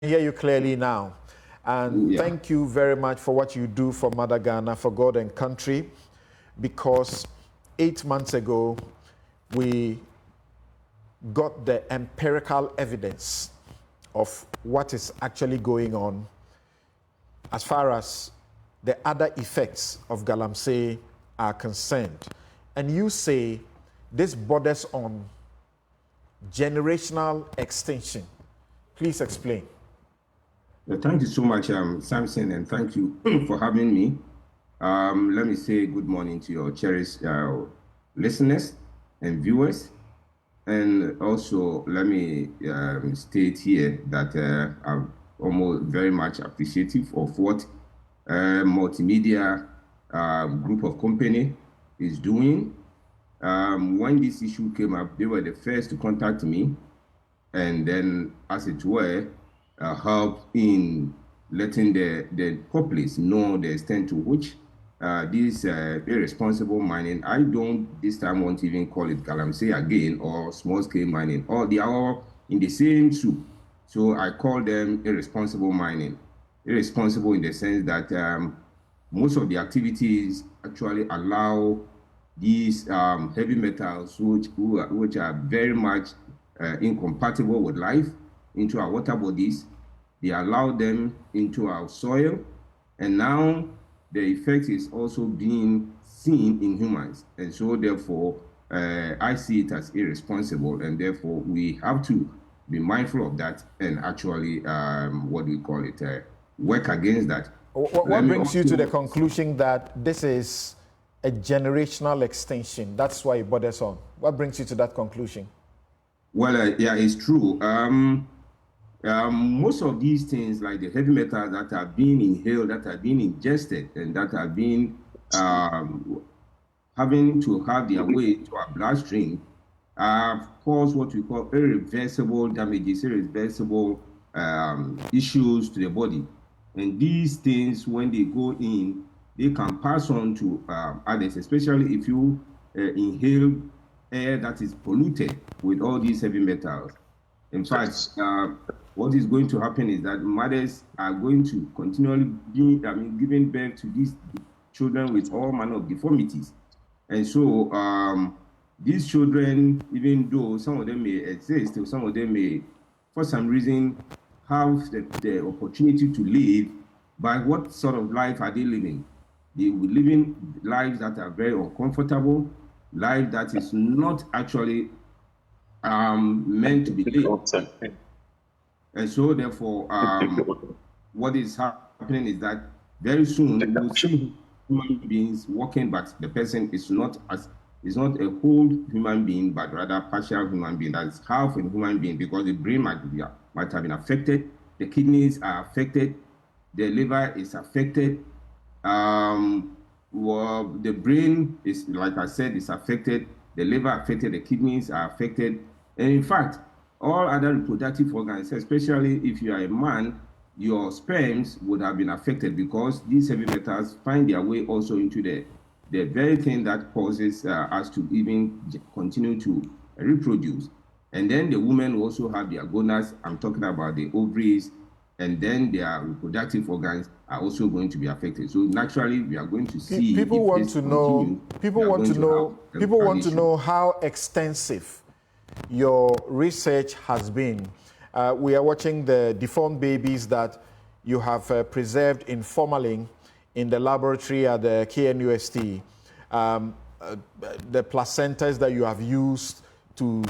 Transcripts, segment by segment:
hear you clearly now. And Yeah. thank you very much for what you do for Mother Ghana, for God and country, because 8 months ago, we got the empirical evidence of what is actually going on as far as the other effects of Galamsey are concerned. And you say this borders on generational extinction. Please explain. Thank you so much, Samson, and thank you for having me. Let me say good morning to your cherished listeners and viewers. And also, let me state here that I'm almost very much appreciative of what multimedia group of company is doing. When this issue came up, they were the first to contact me, and then, as it were, help in letting the populace know the extent to which this irresponsible mining, I don't this time want to even call it Galamsey again or small-scale mining, or they are all in the same soup. So I call them irresponsible mining. Irresponsible in the sense that most of the activities actually allow these heavy metals, which are very much incompatible with life, into our water bodies. They allow them into our soil, and now the effect is also being seen in humans. And so therefore, I see it as irresponsible, and therefore we have to be mindful of that and actually, what do we call it, work against that. What brings you to the conclusion that this is a generational extinction? That's why it borders on. What brings you to that conclusion? Well, yeah, it's true. Most of these things, like the heavy metals that are being inhaled, that are being ingested, and that are being having to have their way to our bloodstream, cause what we call irreversible damages, irreversible issues to the body. And these things, when they go in, they can pass on to others, especially if you inhale air that is polluted with all these heavy metals. In fact, what is going to happen is that mothers are going to continually giving birth to these children with all manner of deformities. And so these children, even though some of them may exist, or some of them may, for some reason, have the opportunity to live, but what sort of life are they living? They will living lives that are very uncomfortable, life that is not actually meant to be lived. And so therefore, what is happening is that very soon we'll see human beings walking, but the person is not a whole human being, but rather partial human being. That's half a human being, because the brain might have been affected, the kidneys are affected, the liver is affected. Well, the brain is, like I said, is affected, the liver affected, the kidneys are affected, and in fact, all other reproductive organs, especially if you are a man, your sperms would have been affected, because these heavy metals find their way also into the very thing that causes us to even continue to reproduce. And then the women also have their gonads, I'm talking about the ovaries, and then their reproductive organs are also going to be affected. So naturally, we are going to see people want to know how extensive your research has been. We are watching the deformed babies that you have preserved in formalin in the laboratory at the KNUST, the placentas that you have used to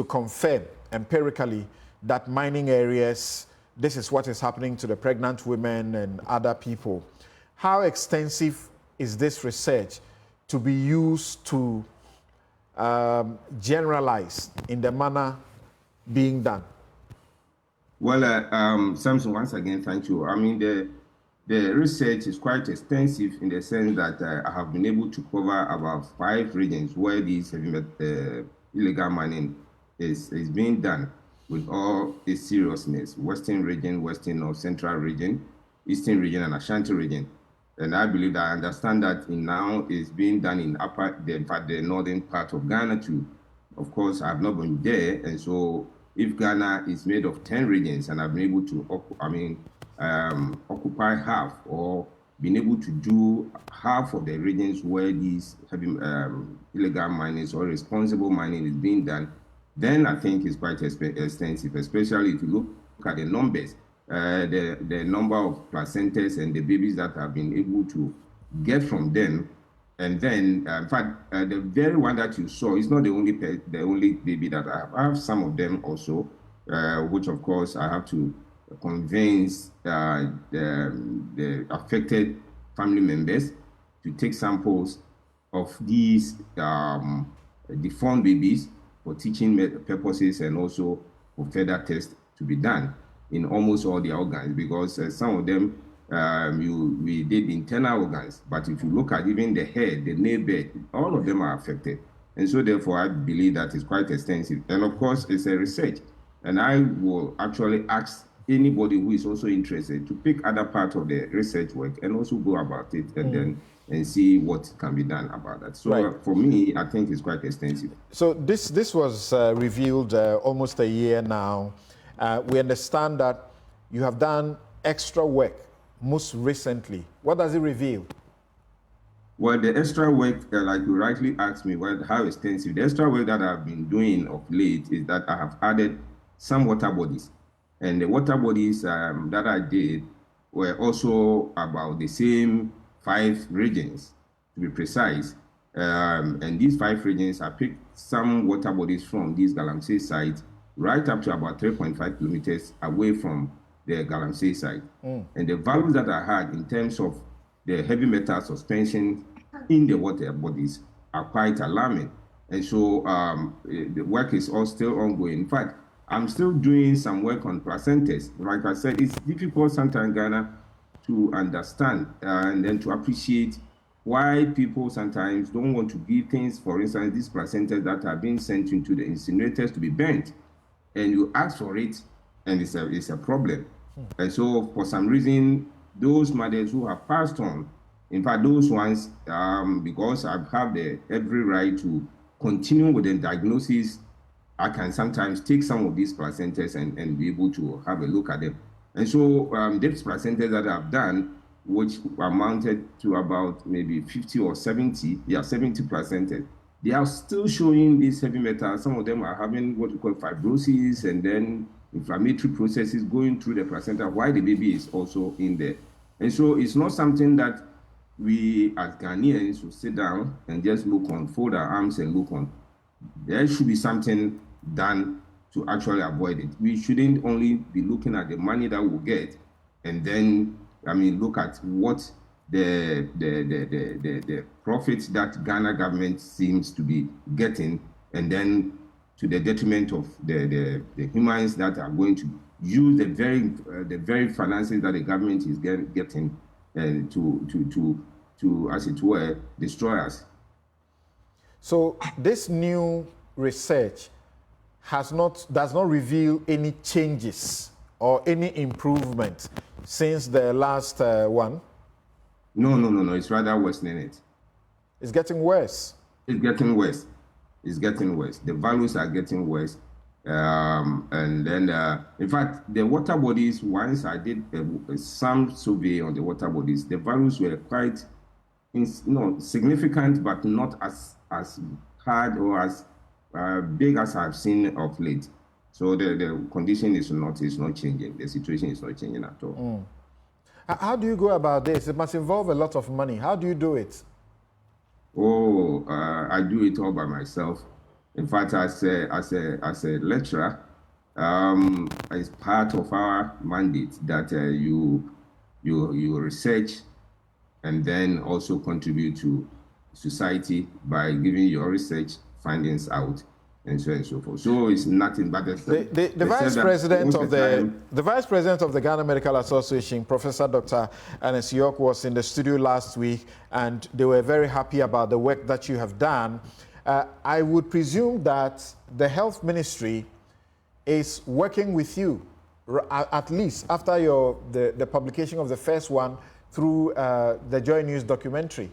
confirm empirically that mining areas, this is what is happening to the pregnant women and other people. How extensive is this research to be used to generalize in the manner being done? Well, Samson, once again, thank you. I mean, the research is quite extensive in the sense that I have been able to cover about 5 regions where this illegal mining is being done with all its seriousness: Western region, Western or Central region, Eastern region, and Ashanti region. And I believe that I understand that now is being done in the northern part of Ghana too. Of course, I've not been there, and so if Ghana is made of 10 regions and I've been able to, occupy half or been able to do half of the regions where these heavy illegal mining or responsible mining is being done, then I think it's quite extensive, especially if you look at the numbers, the number of placentas and the babies that have been able to get from them. And then, in fact, the very one that you saw is not the only baby that I have. I have some of them also, which of course I have to convince the affected family members to take samples of these deformed babies for teaching purposes and also for further tests to be done in almost all the organs, because some of them we did internal organs, but if you look at even the head, the nail bed, all of them are affected. And so therefore I believe that is quite extensive. And of course it's a research. And I will actually ask anybody who is also interested to pick other part of the research work and also go about it and then and see what can be done about that. So for me, I think it's quite extensive. So this was revealed almost a year now. We understand that you have done extra work most recently. What does it reveal? Well, the extra work, like you rightly asked me, how extensive, the extra work that I've been doing of late is that I have added some water bodies. And the water bodies that I did were also about the same 5 regions, to be precise. And these 5 regions, I picked some water bodies from these Galamsey sites right up to about 3.5 kilometers away from the Galamsey site. And the values that I had in terms of the heavy metal suspension in the water bodies are quite alarming. And so the work is all still ongoing. In fact, I'm still doing some work on placentas. Like I said, it's difficult sometimes in Ghana to understand and then to appreciate why people sometimes don't want to give things. For instance, these placentas that are being sent into the incinerators to be burnt, and you ask for it, and it's a problem. And so for some reason, those mothers who have passed on, in fact, those ones, because I have every right to continue with the diagnosis, I can sometimes take some of these placentas and be able to have a look at them. And so these placentas that I've done, which amounted to about maybe 50 or 70, 70 placentas, they are still showing these heavy metals. Some of them are having what we call fibrosis and then inflammatory processes going through the placenta while the baby is also in there. And so it's not something that we as Ghanaians should sit down and just look on, fold our arms and look on. There should be something done to actually avoid it. We shouldn't only be looking at the money that we'll get and then, look at what the profits that Ghana government seems to be getting, and then to the detriment of the humans that are going to use the very finances that the government is getting to, as it were, destroy us. So this new research does not reveal any changes or any improvement since the last one? No. It's rather worsening it. It's getting worse. It's getting worse. It's getting worse. The values are getting worse. And then, in fact, the water bodies, once I did some survey on the water bodies, the values were quite significant, but not as hard or as big as I've seen of late. So the condition is not changing. The situation is not changing at all. How do you go about this? It must involve a lot of money. How do you do it? I do it all by myself. In fact, as a lecturer, it's part of our mandate that you research and then also contribute to society by giving your research findings out and so on and so forth. So it's nothing but the vice president of the Ghana Medical Association, Professor Dr. Ernest York, was in the studio last week, and they were very happy about the work that you have done. I would presume that the health ministry is working with you, at least after the publication of the first one through the Joy News documentary.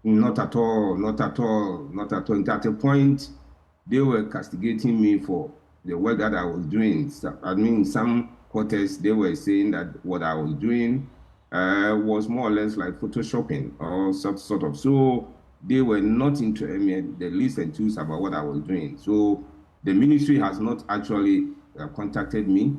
Not at all. At a point, they were castigating me for the work that I was doing. So, I mean, some quarters, they were saying that what I was doing was more or less like photoshopping or some sort of. So they were not into the least enthused about what I was doing. So the ministry has not actually contacted me.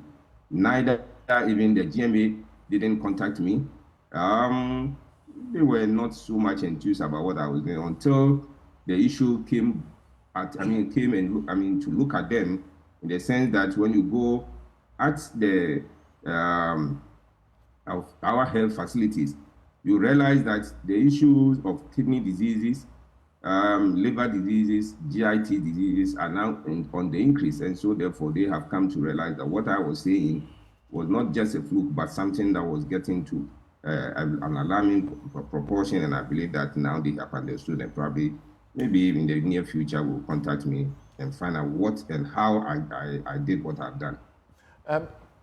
Neither even the GMA didn't contact me. They were not so much enthused about what I was doing until the issue came to look at them, in the sense that when you go at the our health facilities, you realize that the issues of kidney diseases, liver diseases, GIT diseases are now on the increase. And so therefore they have come to realize that what I was saying was not just a fluke, but something that was getting to an alarming proportion. And I believe that now they have understood, and probably maybe in the near future will contact me and find out what and how I did what I've done.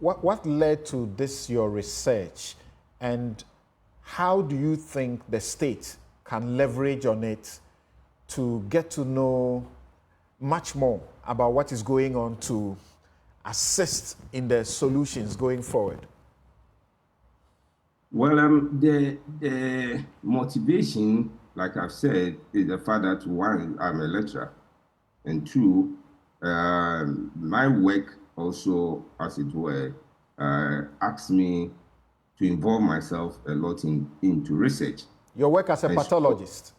What led to this, your research, and how do you think the state can leverage on it to get to know much more about what is going on to assist in the solutions going forward? Well, the motivation, like I've said, is the fact that one, I'm a lecturer, and two, my work also, as it were, asked me to involve myself a lot into research. Your work as a pathologist?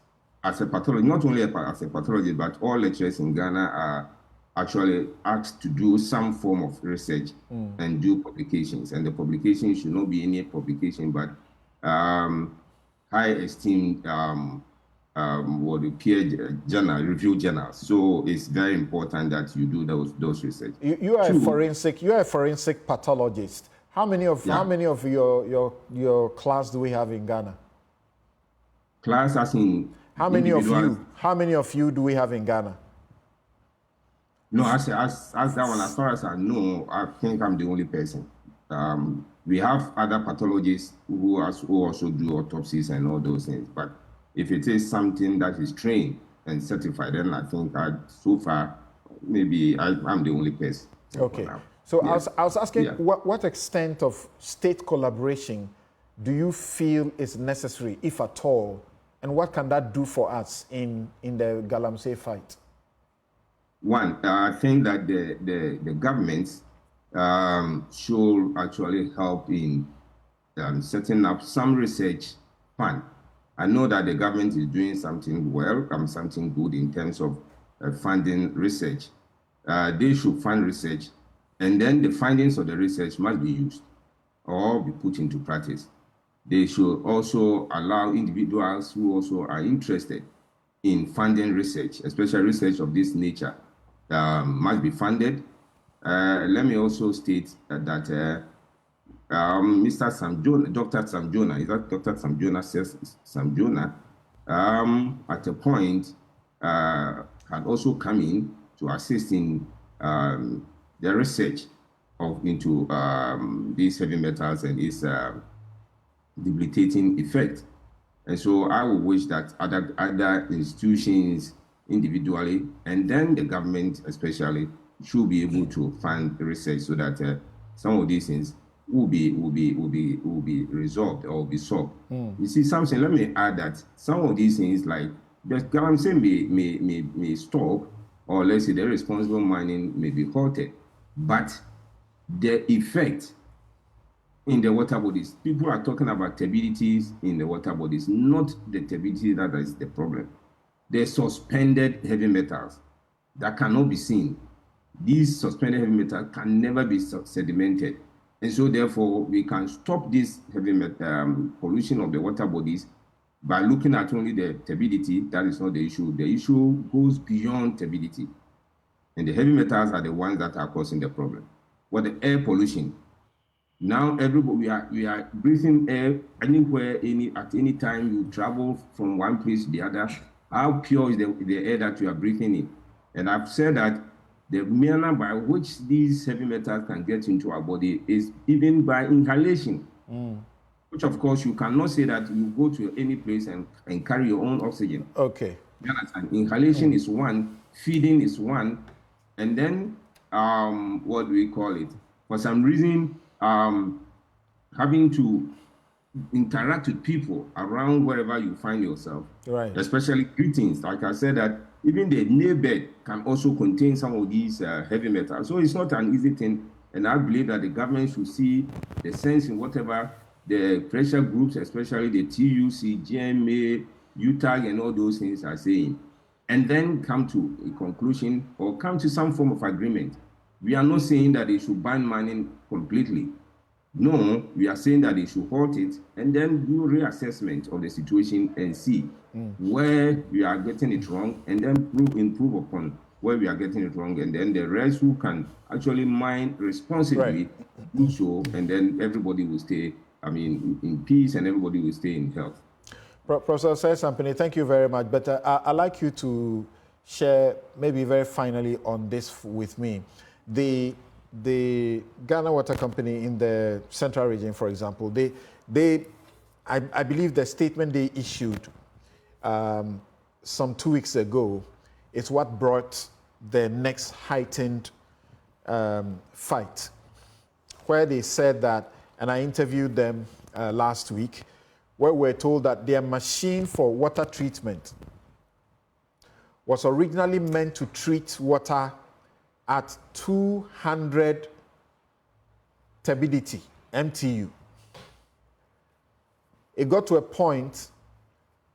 As a pathologist, not only as a pathologist, but all lecturers in Ghana are actually asked to do some form of research and do publications. And the publication should not be any publication, but high esteemed peer journal, review journals. So it's very important that you do those research. You are a forensic pathologist. How many of your class do we have in Ghana? Class as in how many of you do we have in Ghana? No, as that one, as far as I know, I think I'm the only person. We have other pathologists who also do autopsies and all those things. But if it is something that is trained and certified, then I think so far, maybe I'm the only person. Okay. So yeah. I was asking, yeah. what extent of state collaboration do you feel is necessary, if at all, and what can that do for us in the Galamsey fight? One, I think that the governments should actually help in setting up some research fund. I know that the government is doing something well, something good in terms of funding research. They should fund research, and then the findings of the research must be used or be put into practice. They should also allow individuals who also are interested in funding research, especially research of this nature, must be funded. Let me also state that Mr. Samjona, Dr. Samjona, is that Dr. Samjona says Samjona, at a point had also come in to assist in the research into these heavy metals and its debilitating effect. And so I would wish that other institutions individually, and then the government especially, should be able to fund research so that some of these things will be resolved or be solved. You see, something, let me add that some of these things, like the Galamsey may stop, or let's say the irresponsible mining may be halted, but the effect in the water bodies, people are talking about turbidities in the water bodies, not the turbidity that is the problem. The suspended heavy metals that cannot be seen. These suspended heavy metals can never be sedimented. And so therefore, we can stop this heavy pollution of the water bodies by looking at only the turbidity. That is not the issue. The issue goes beyond turbidity. And the heavy metals are the ones that are causing the problem. What the air pollution. Now everybody, we are breathing air anywhere, at any time you travel from one place to the other. How pure is the air that you are breathing in? And I've said that the manner by which these heavy metals can get into our body is even by inhalation, which of course you cannot say that you go to any place and carry your own oxygen. Okay. And inhalation is one, feeding is one, and then what do we call it? For some reason, having to interact with people around wherever you find yourself, right? Especially greetings. Like I said, that even the nail bed can also contain some of these heavy metals. So it's not an easy thing. And I believe that the government should see the sense in whatever the pressure groups, especially the TUC, GMA, UTAG, and all those things are saying, and then come to a conclusion or come to some form of agreement. We are not saying that they should ban mining completely. No, we are saying that they should halt it and then do reassessment of the situation and see where we are getting it wrong, and then improve upon where we are getting it wrong, and then the rest who can actually mine responsibly do so, and then everybody will stay, in peace, and everybody will stay in health. Professor Sampene, thank you very much. But I'd like you to share, maybe very finally, on this with me. The Ghana Water Company in the Central Region, for example, I believe the statement they issued some 2 weeks ago is what brought the next heightened fight, where they said that, and I interviewed them last week, where we're told that their machine for water treatment was originally meant to treat water at 200 turbidity, MTU. It got to a point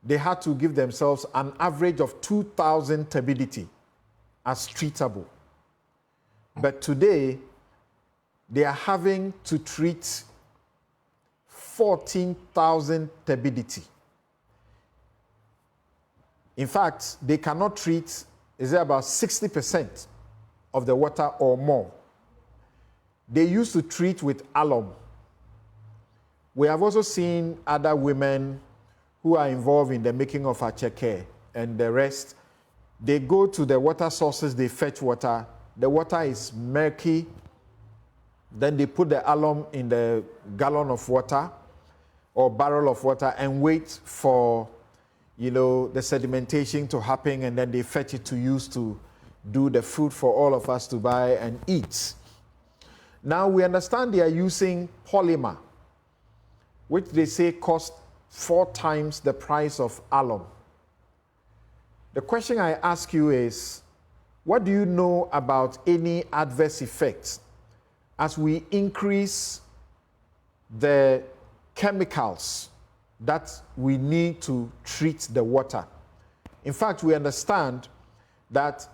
they had to give themselves an average of 2,000 turbidity as treatable. But today, they are having to treat 14,000 turbidity. In fact, they cannot treat, is it about 60% of the water or more. They used to treat with alum. We have also seen other women who are involved in the making of acheke and the rest. They go to the water sources, they fetch water. The water is murky. Then they put the alum in the gallon of water or barrel of water and wait for, the sedimentation to happen, and then they fetch it to use to do the food for all of us to buy and eat. Now we understand they are using polymer, which they say cost 4 times the price of alum. The question I ask you is, what do you know about any adverse effects as we increase the chemicals that we need to treat the water? In fact, we understand that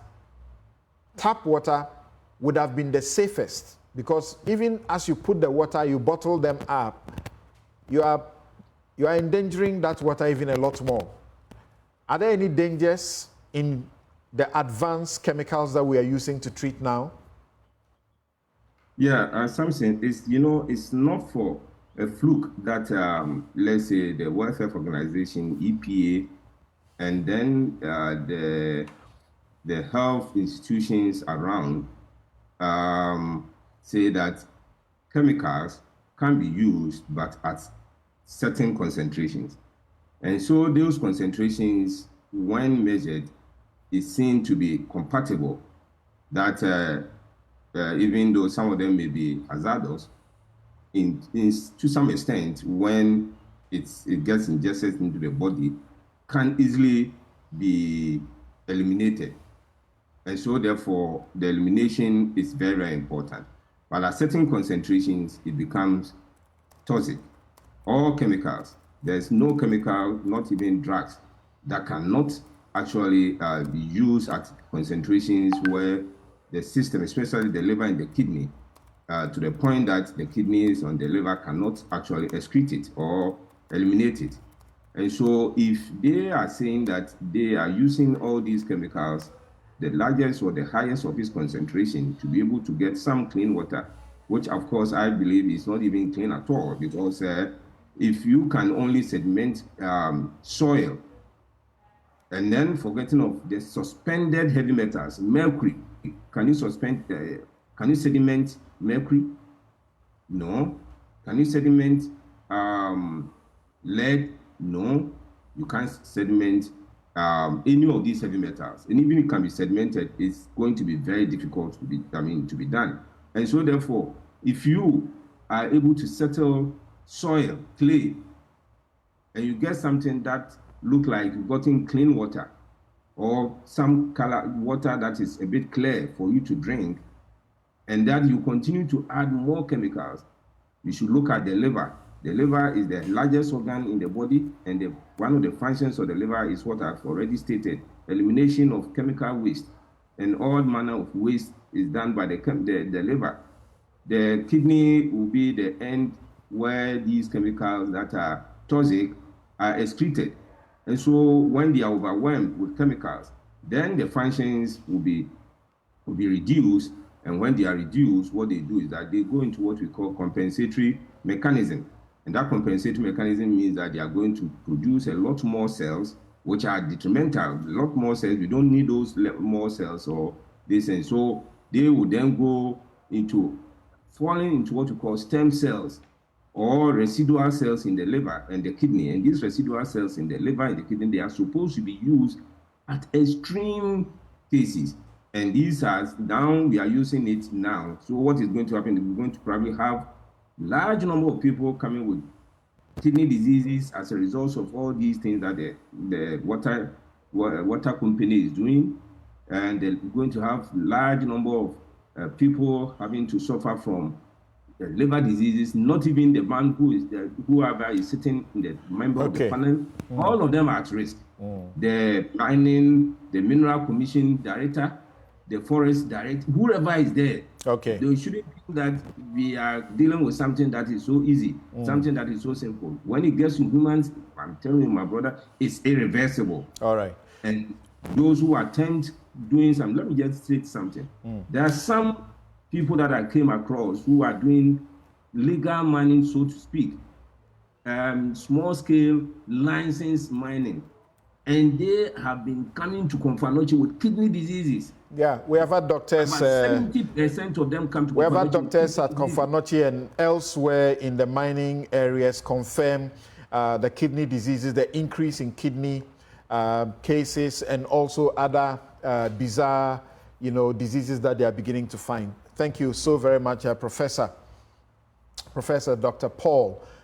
tap water would have been the safest, because even as you put the water, you bottle them up, you are endangering that water even a lot more. Are there any dangers in the advanced chemicals that we are using to treat now? Yeah, something is, it's not for a fluke that, let's say, the World Health Organization, EPA, and then the health institutions around say that chemicals can be used, but at certain concentrations. And so those concentrations, when measured, is seen to be compatible, that even though some of them may be hazardous, to some extent, when it gets ingested into the body, can easily be eliminated. And so therefore, the elimination is very, very important. But at certain concentrations, it becomes toxic. All chemicals, there's no chemical, not even drugs, that cannot actually be used at concentrations where the system, especially the liver and the kidney, to the point that the kidneys and the liver cannot actually excrete it or eliminate it. And so if they are saying that they are using all these chemicals, the largest or the highest of its concentration, to be able to get some clean water, which of course I believe is not even clean at all, because if you can only sediment soil, and then forgetting of the suspended heavy metals, mercury, can you sediment mercury? No. Can you sediment lead? No. You can't sediment any of these heavy metals, and even it can be sedimented, it's going to be very difficult to be done. And so therefore, if you are able to settle soil, clay, and you get something that look like you've gotten clean water, or some color water that is a bit clear for you to drink, and that you continue to add more chemicals, you should look at the liver. The liver is the largest organ in the body, and one of the functions of the liver is what I've already stated: elimination of chemical waste. And all manner of waste is done by the liver. The kidney will be the end where these chemicals that are toxic are excreted. And so when they are overwhelmed with chemicals, then the functions will be reduced. And when they are reduced, what they do is that they go into what we call compensatory mechanism. And that compensatory mechanism means that they are going to produce a lot more cells, which are detrimental. A lot more cells, we don't need those more cells or this. And so they will then go into falling into what we call stem cells or residual cells in the liver and the kidney. And these residual cells in the liver and the kidney, they are supposed to be used at extreme cases. And these are, now we are using it now. So what is going to happen is we're going to probably have large number of people coming with kidney diseases as a result of all these things that the water company is doing. And they're going to have large number of people having to suffer from liver diseases, not even the man whoever is sitting in the member of the panel. All of them are at risk. The mining, the mineral commission director, the forest director, whoever is there. They shouldn't think that we are dealing with something that is so easy, something that is so simple. When it gets to humans, I'm telling you, my brother, it's irreversible. All right. And those who attempt doing something, let me just say something. There are some people that I came across who are doing legal mining, so to speak, small scale licensed mining, and they have been coming to Confanochi with kidney diseases. Yeah, we have had doctors. 70% of them come to. We have had doctors at Confanochi and elsewhere in the mining areas confirm the kidney diseases, the increase in kidney cases, and also other bizarre, diseases that they are beginning to find. Thank you so very much, Professor Dr. Paul